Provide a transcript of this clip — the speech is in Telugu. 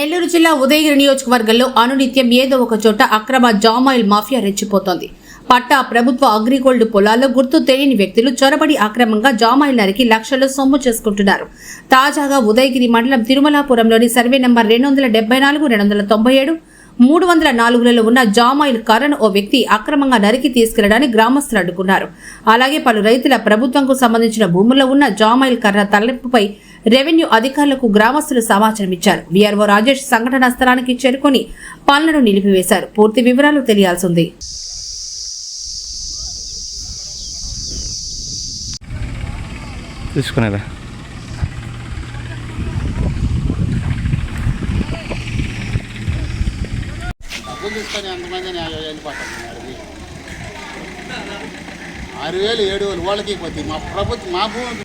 నెల్లూరు జిల్లా ఉదయగిరి నియోజకవర్గంలో అనునిత్యం ఏదో ఒక చోట అక్రమ జామాయిల్ మాఫియా రెచ్చిపోతోంది. పట్టా ప్రభుత్వ అగ్రిగోల్డ్ పొలాల్లో గుర్తు తెలియని వ్యక్తులు చొరబడి అక్రమంగా జామాయిల్ నరికి లక్షలు సొమ్ము చేసుకుంటున్నారు. తాజాగా ఉదయగిరి మండలం తిరుమలాపురంలోని సర్వే నంబర్ 274, 297, 304లలో ఉన్న జామాయిల్ కర్రను ఓ వ్యక్తి అక్రమంగా నరికి తీసుకెళ్లడాన్ని గ్రామస్తులు అడ్డుకున్నారు. అలాగే పలు రైతుల ప్రభుత్వంకు సంబంధించిన భూముల్లో ఉన్న జామాయిల్ కర్ర తరలింపుపై రెవెన్యూ అధికారులకు గ్రామస్తులు సమాచారం ఇచ్చారు. వీఆర్ఓ రాజేష్ సంఘటనా స్థలానికి చేరుకుని పనులను నిలిపివేశారు. పూర్తి వివరాలు తెలియాల్సింది. తీసుకునేదా తీసుకొని ఎంతమంది 6,000 7,000 వాళ్ళకి పోతుంది. మా ప్రభుత్వం మా భూమి